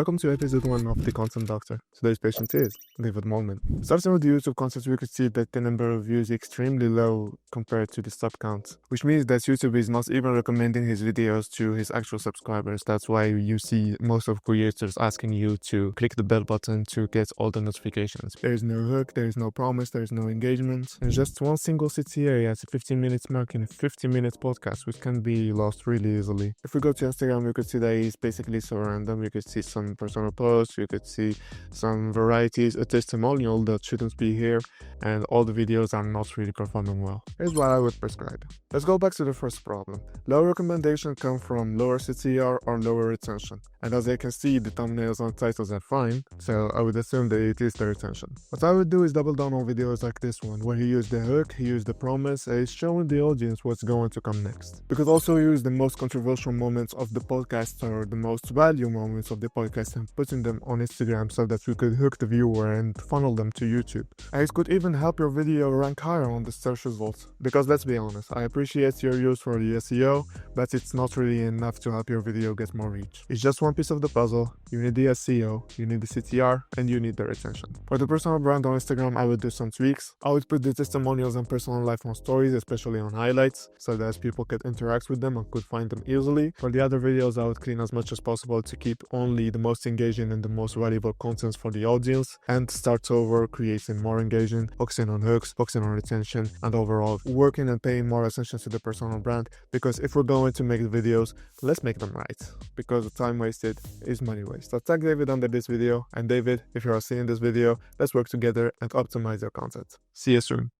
Welcome to episode 1 of The Content Doctor. Today's patient is David Moerman. Starting with the YouTube content, we could see that the number of views is extremely low compared to the sub count, which means that YouTube is not even recommending his videos to his actual subscribers. That's why you see most of creators asking you to click the bell button to get all the notifications. There is no hook, there is no promise, there is no engagement, and just one single CTA at a 15 minutes mark in a 50-minute podcast, which can be lost really easily. If we go to Instagram, we could see that he's basically so random. You could see some personal posts, you could see some varieties, a testimonial that shouldn't be here, and all the videos are not really performing well. Here's what I would prescribe. Let's go back to the first problem. Low recommendation come from lower CTR or lower retention. And as you can see, the thumbnails and titles are fine, so I would assume that it is the retention. What I would do is double down on videos like this one, where he used the hook, he used the promise, and he's showing the audience what's going to come next. We could also use the most controversial moments of the podcast or the most value moments of the podcast and putting them on Instagram so that we could hook the viewer and funnel them to YouTube. And it could even help your video rank higher on the search results. Because let's be honest, I appreciate your use for the SEO, but it's not really enough to help your video get more reach. It's just one piece of the puzzle. You need the SEO, you need the CTR, and you need the retention. For the personal brand on Instagram, I would do some tweaks. I would put the testimonials and personal life on stories, especially on highlights, so that people could interact with them and could find them easily. For the other videos, I would clean as much as possible to keep only the most engaging and the most valuable content for the audience, and start over creating more engaging, focusing on hooks, focusing on retention, and overall working and paying more attention to the personal brand. Because if we're going to make the videos, let's make them right, because the time wasted is money waste. So tag David under this video, and David, if you are seeing this video, let's work together and optimize your content. See you soon.